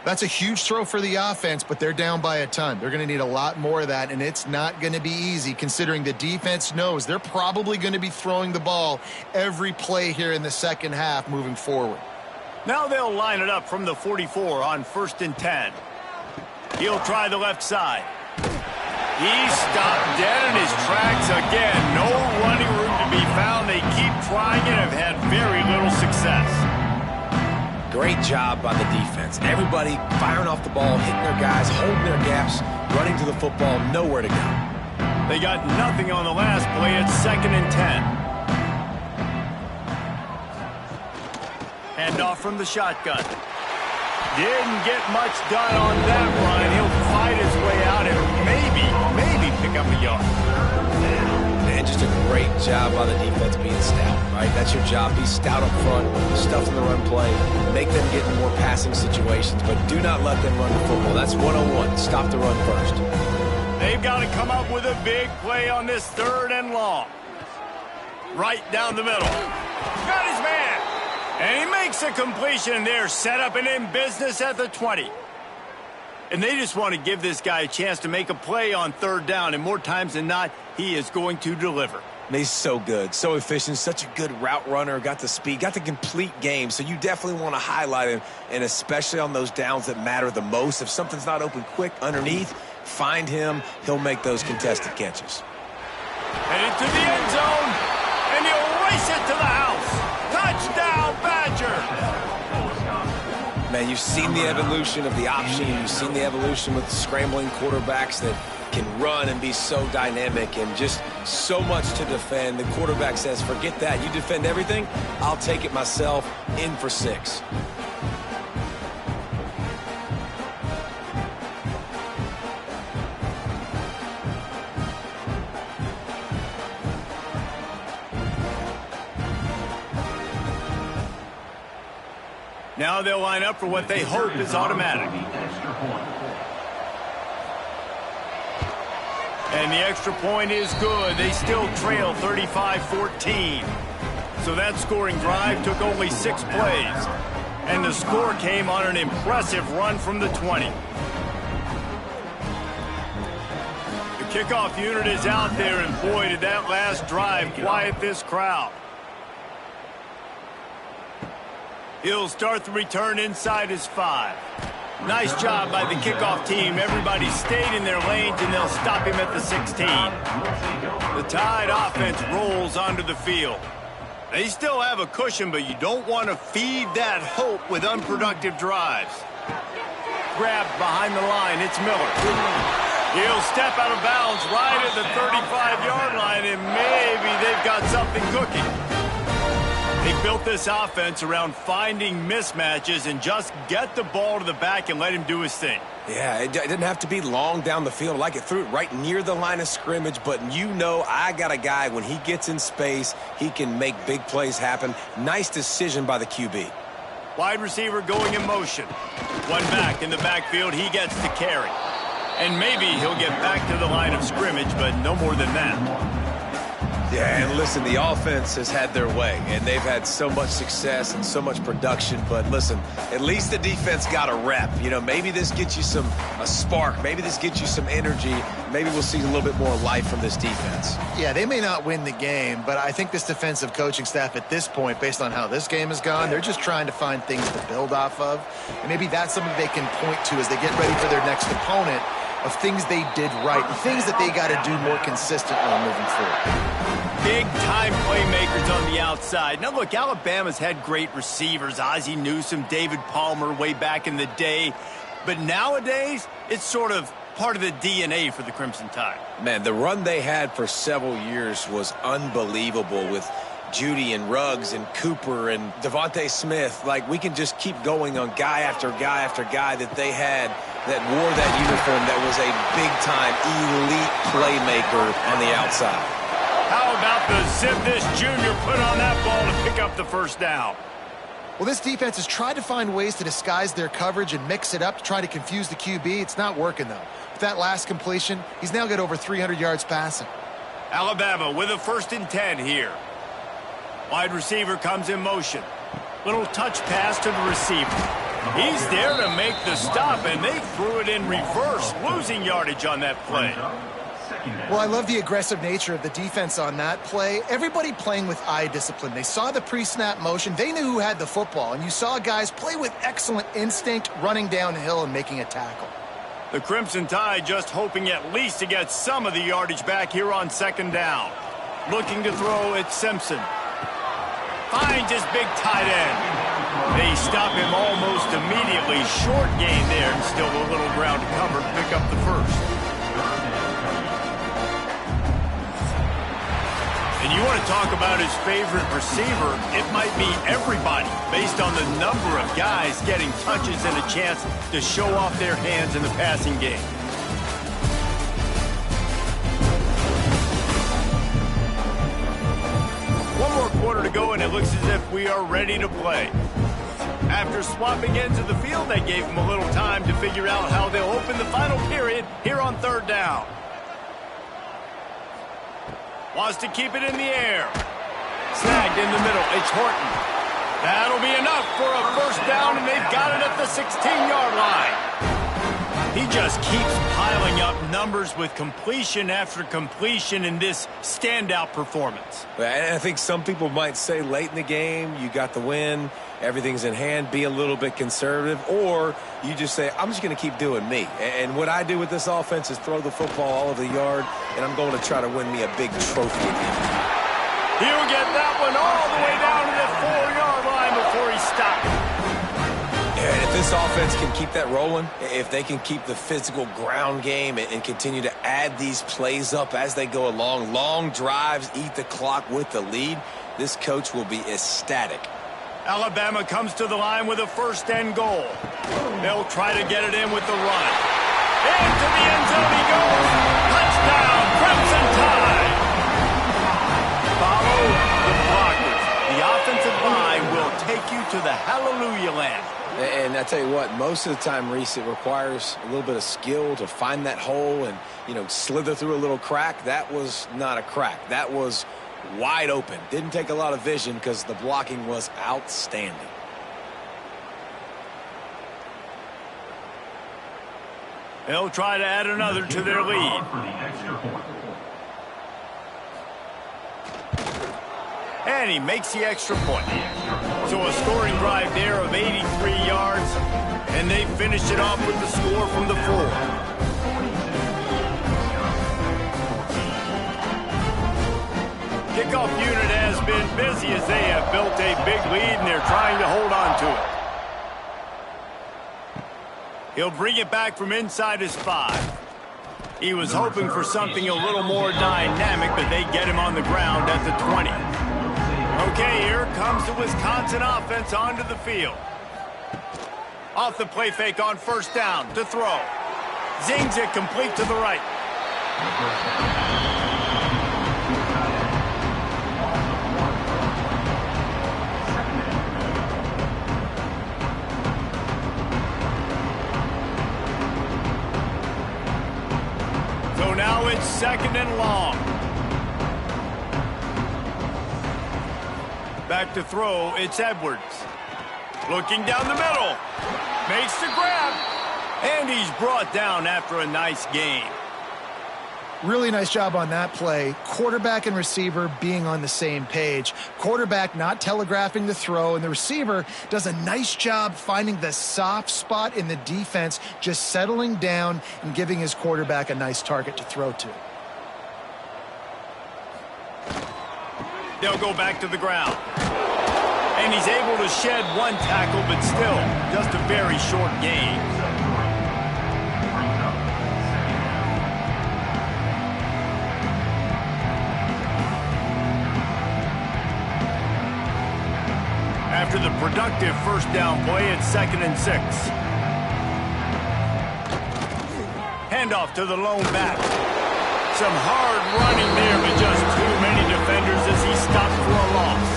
That's a huge throw for the offense, but they're down by a ton. They're going to need a lot more of that, and it's not going to be easy considering the defense knows they're probably going to be throwing the ball every play here in the 2nd half moving forward. Now they'll line it up from the 44 on 1st and 10. He'll try the left side. He's stopped dead in his tracks again. No running room to be found. They keep trying it and have had very little success. Great job by the defense. Everybody firing off the ball, hitting their guys, holding their gaps, running to the football, nowhere to go. They got nothing on the last play. It's 2nd and 10. Handoff from the shotgun. Didn't get much done on that run. He'll fight his way out and maybe pick up a yard. Man, just a great job by the defense being stout, right? That's your job. Be stout up front, stuff in the run play, make them get in more passing situations, but do not let them run the football. That's 101. Stop the run first. They've got to come up with a big play on this 3rd and long. Right down the middle. Got his man. And he makes a completion there, set up and in business at the 20. And they just want to give this guy a chance to make a play on 3rd down, and more times than not, he is going to deliver. He's so good, so efficient, such a good route runner, got the speed, got the complete game, so you definitely want to highlight him, and especially on those downs that matter the most. If something's not open quick underneath, find him. He'll make those contested catches. Headed to the end zone, and he'll race it to the house. Touchdown, Badger! Man, you've seen the evolution of the option. You've seen the evolution with scrambling quarterbacks that can run and be so dynamic and just so much to defend. The quarterback says, forget that. You defend everything, I'll take it myself. In for 6. Now they'll line up for what they hope is automatic. And the extra point is good. They still trail 35-14. So that scoring drive took only 6 plays. And the score came on an impressive run from the 20. The kickoff unit is out there, and boy, did that last drive quiet this crowd. He'll start the return inside his 5. Nice job by the kickoff team. Everybody stayed in their lanes, and they'll stop him at the 16. The Tide offense rolls onto the field. They still have a cushion, but you don't want to feed that hope with unproductive drives. Grabbed behind the line, it's Miller. He'll step out of bounds right at the 35-yard line, and maybe they've got something cooking. They built this offense around finding mismatches and just get the ball to the back and let him do his thing. Yeah, it didn't have to be long down the field. Like it threw it right near the line of scrimmage, but you know I got a guy, when he gets in space, he can make big plays happen. Nice decision by the QB. Wide receiver going in motion. One back in the backfield, he gets to carry. And maybe he'll get back to the line of scrimmage, but no more than that. Yeah, and listen, the offense has had their way, and they've had so much success and so much production. But listen, at least the defense got a rep. You know, maybe this gets you a spark. Maybe this gets you some energy. Maybe we'll see a little bit more life from this defense. Yeah, they may not win the game, but I think this defensive coaching staff at this point, based on how this game has gone, they're just trying to find things to build off of. And maybe that's something they can point to as they get ready for their next opponent, of things they did right, things that they got to do more consistently moving forward. Big-time playmakers on the outside. Now, look, Alabama's had great receivers. Ozzie Newsome, David Palmer way back in the day. But nowadays, it's sort of part of the DNA for the Crimson Tide. Man, the run they had for several years was unbelievable with Judy and Ruggs and Cooper and Devontae Smith. Like, we can just keep going on guy after guy after guy that they had that wore that uniform that was a big-time elite playmaker on the outside. How about the zip this junior put on that ball to pick up the first down? Well, this defense has tried to find ways to disguise their coverage and mix it up to try to confuse the QB. It's not working, though. With that last completion, he's now got over 300 yards passing. Alabama with a 1st and 10 here. Wide receiver comes in motion. Little touch pass to the receiver. He's there to make the stop, and they threw it in reverse, losing yardage on that play. Well, I love the aggressive nature of the defense on that play. Everybody playing with eye discipline. They saw the pre-snap motion. They knew who had the football, and you saw guys play with excellent instinct, running downhill and making a tackle. The Crimson Tide just hoping at least to get some of the yardage back here on 2nd down. Looking to throw, it's Simpson. Finds his big tight end. They stop him almost immediately. Short gain there, and still a little ground to cover to pick up the first. And you want to talk about his favorite receiver, it might be everybody, based on the number of guys getting touches and a chance to show off their hands in the passing game. One more quarter to go, and it looks as if we are ready to play. After swapping ends of the field, they gave him a little time to figure out how they'll open the final period here on 3rd down. Wants to keep it in the air. Snagged in the middle. It's Horton. That'll be enough for a 1st down, and they've got it at the 16-yard line. He just keeps piling up numbers with completion after completion in this standout performance. I think some people might say late in the game, you got the win, everything's in hand, be a little bit conservative, or you just say, I'm just going to keep doing me. And what I do with this offense is throw the football all over the yard, and I'm going to try to win me a big trophy again. He'll get that one all the way down to the 4-yard line before he stops. And if this offense can keep that rolling, if they can keep the physical ground game and continue to add these plays up as they go along, long drives, eat the clock with the lead, this coach will be ecstatic. Alabama comes to the line with a 1st and goal. They'll try to get it in with the run. Into the end zone he goes. Touchdown, Crimson Tide. Follow the blockers. The offensive line will take you to the hallelujah land. And I tell you what, most of the time, Reese, it requires a little bit of skill to find that hole and, slither through a little crack. That was not a crack. That was wide open. Didn't take a lot of vision because the blocking was outstanding. They'll try to add another to their lead. And he makes the extra point. So a scoring drive there of 83 yards, and they finished it off with the score from the 4. Kickoff unit has been busy as they have built a big lead, and they're trying to hold on to it. He'll bring it back from inside his 5. He was hoping for something a little more dynamic, but they get him on the ground at the 20. Okay, here comes the Wisconsin offense onto the field. Off the play fake on first down to throw. Zings it complete to the right. So now it's 2nd and long. Back to throw, it's Edwards. Looking down the middle. Makes the grab. And he's brought down after a nice gain. Really nice job on that play. Quarterback and receiver being on the same page. Quarterback not telegraphing the throw, and the receiver does a nice job finding the soft spot in the defense, just settling down and giving his quarterback a nice target to throw to. They'll go back to the ground. And he's able to shed one tackle, but still just a very short gain. After the productive first down play, it's 2nd and 6. Handoff to the lone back. Some hard running there, but just too many defenders as he stopped for a loss.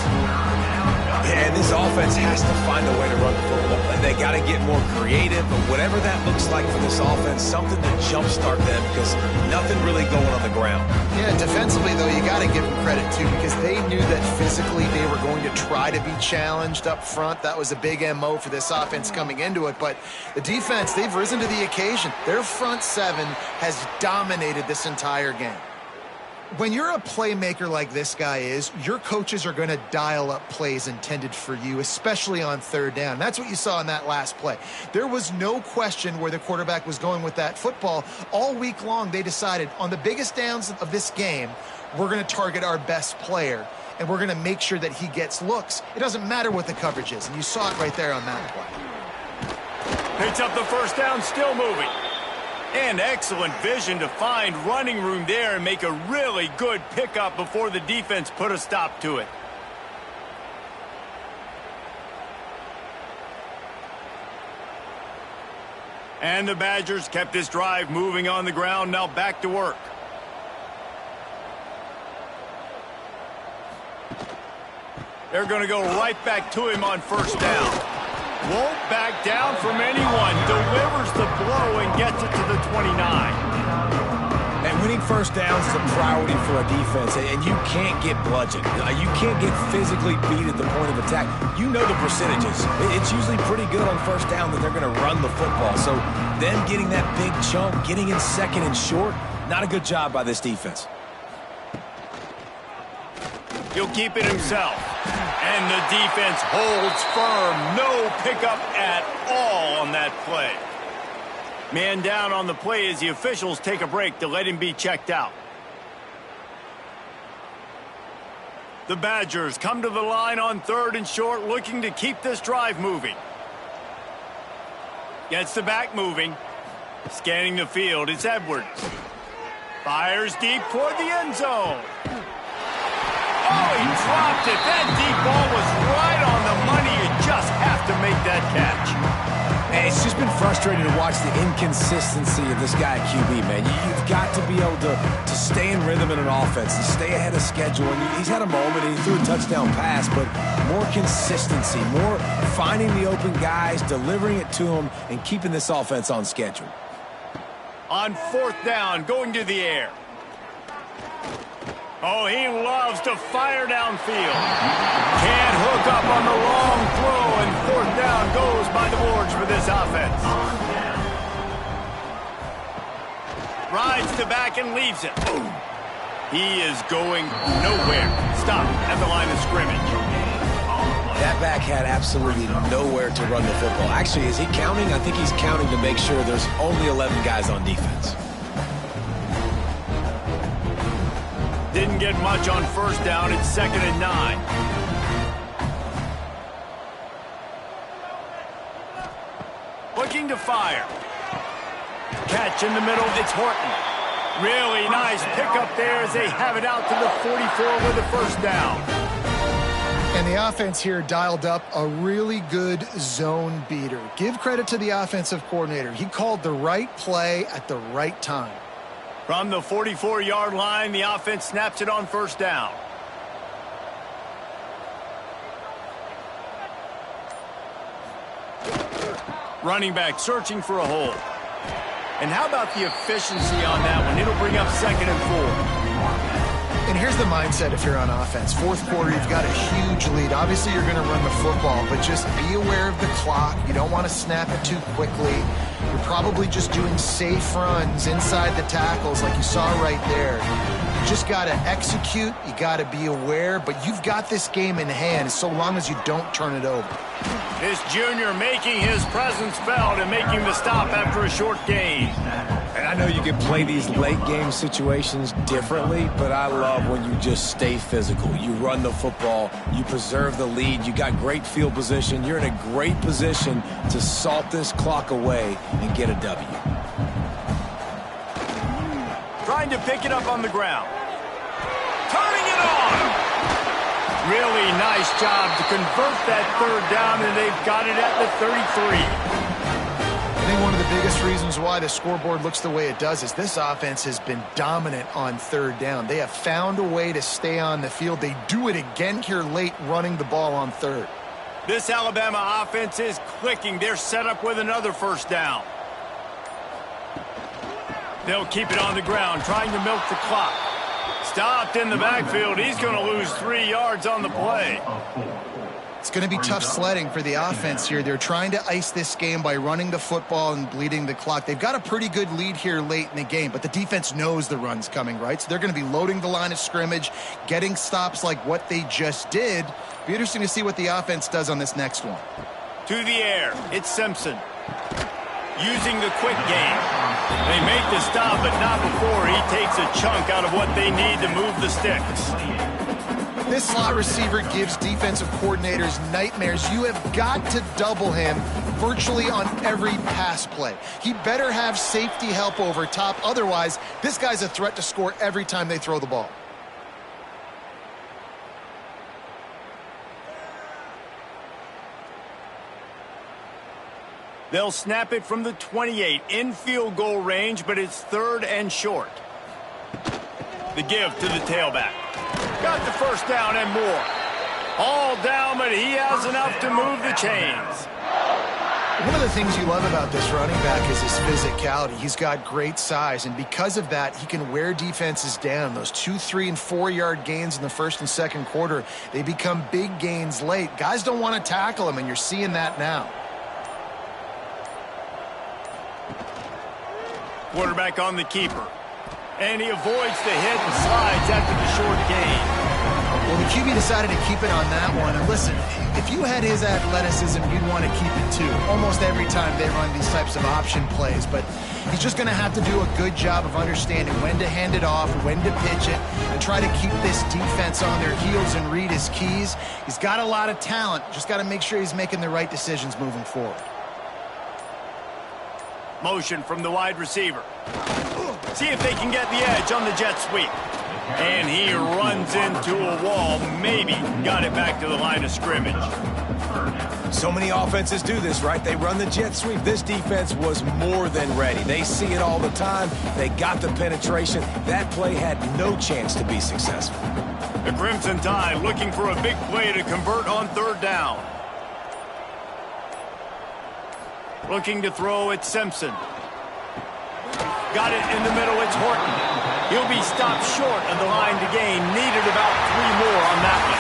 And this offense has to find a way to run the football. They got to get more creative, but whatever that looks like for this offense, something to jumpstart them because nothing really going on the ground. Yeah, defensively, though, you got to give them credit, too, because they knew that physically they were going to try to be challenged up front. That was a big MO for this offense coming into it. But the defense, they've risen to the occasion. Their front 7 has dominated this entire game. When you're a playmaker like this guy is, your coaches are going to dial up plays intended for you, especially on 3rd down. That's what you saw in that last play. There was no question where the quarterback was going with that football. All week long, they decided on the biggest downs of this game, we're going to target our best player, and we're going to make sure that he gets looks. It doesn't matter what the coverage is, and you saw it right there on that play. Picks up the first down, still moving. And excellent vision to find running room there and make a really good pickup before the defense put a stop to it. And the Badgers kept this drive moving on the ground, now back to work. They're going to go right back to him on first down. Won't back down from anyone. Delivers the blow and gets it to the 29. And winning first downs is a priority for a defense, and you can't get bludgeoned. You can't get physically beat at the point of attack. You know the percentages. It's usually pretty good on first down that they're going to run the football. So them getting that big chunk, getting in 2nd and short, not a good job by this defense. He'll keep it himself. And the defense holds firm. No pickup at all on that play. Man down on the play as the officials take a break to let him be checked out. The Badgers come to the line on 3rd and short, looking to keep this drive moving. Gets the back moving. Scanning the field, it's Edwards. Fires deep toward the end zone. Oh, he dropped it. That deep ball was right on the money. You just have to make that catch. And it's just been frustrating to watch the inconsistency of this guy at QB, man. You've got to be able to stay in rhythm in an offense and stay ahead of schedule. And he's had a moment and he threw a touchdown pass, but more consistency, more finding the open guys, delivering it to them, and keeping this offense on schedule. On 4th down, going to the air. Oh, he loves to fire downfield. Can't hook up on the long throw, and 4th down goes by the boards for this offense. Rides to back and leaves it. He is going nowhere. Stop at the line of scrimmage. That back had absolutely nowhere to run the football. Actually, is he counting? I think he's counting to make sure there's only 11 guys on defense. Didn't didn't get much on first down. It's 2nd and 9. Looking to fire. Catch in the middle. It's Horton. Really nice pickup there as they have it out to the 44 with a first down. And the offense here dialed up a really good zone beater. Give credit to the offensive coordinator. He called the right play at the right time. From the 44-yard line, the offense snaps it on first down. Running back searching for a hole. And how about the efficiency on that one? It'll bring up 2nd and 4. And here's the mindset if you're on offense. Fourth quarter, you've got a huge lead. Obviously, you're going to run the football, but just be aware of the clock. You don't want to snap it too quickly. You're probably just doing safe runs inside the tackles like you saw right there. You just got to execute. You got to be aware, but you've got this game in hand so long as you don't turn it over. This junior making his presence felt and making the stop after a short gain. And I know you can play these late game situations differently, but I love when you just stay physical. You run the football, you preserve the lead, you got great field position, you're in a great position to salt this clock away and get a W. Trying to pick it up on the ground. Turning it on! Really nice job to convert that third down, and they've got it at the 33. I think one of the biggest reasons why the scoreboard looks the way it does is this offense has been dominant on third down. They have found a way to stay on the field. They do it again here late, running the ball on third. This Alabama offense is clicking. They're set up with another first down. They'll keep it on the ground, trying to milk the clock. Stopped in the backfield. He's going to lose 3 yards on the play. It's going to be tough sledding for the offense here. They're trying to ice this game by running the football and bleeding the clock. They've got a pretty good lead here late in the game, but the defense knows the run's coming, right? So they're going to be loading the line of scrimmage, getting stops like what they just did. Be interesting to see what the offense does on this next one. To the air. It's Simpson. Using the quick game. They make the stop, but not before he takes a chunk out of what they need to move the sticks. This slot receiver gives defensive coordinators nightmares. You have got to double him virtually on every pass play. He better have safety help over top. Otherwise, this guy's a threat to score every time they throw the ball. They'll snap it from the 28 in field goal range, but it's 3rd and short. The give to the tailback. Got the first down and more. All down, but he has enough to move the chains. One of the things you love about this running back is his physicality. He's got great size, and because of that, he can wear defenses down. Those 2, 3, and 4-yard gains in the first and second quarter, they become big gains late. Guys don't want to tackle him, and you're seeing that now. Quarterback on the keeper. And he avoids the hit and slides after the short gain. Well, the QB decided to keep it on that one. And listen, if you had his athleticism, you'd want to keep it too. Almost every time they run these types of option plays. But he's just going to have to do a good job of understanding when to hand it off, when to pitch it, and try to keep this defense on their heels and read his keys. He's got a lot of talent. Just got to make sure he's making the right decisions moving forward. Motion from the wide receiver. See if they can get the edge on the jet sweep. And he runs into a wall. Maybe got it back to the line of scrimmage. So many offenses do this, right? They run the jet sweep. This defense was more than ready. They see it all the time. They got the penetration. That play had no chance to be successful. The Crimson Tide looking for a big play to convert on 3rd down. Looking to throw at Simpson. Got it in the middle. It's Horton. He'll be stopped short of the line to gain. Needed about 3 more on that one.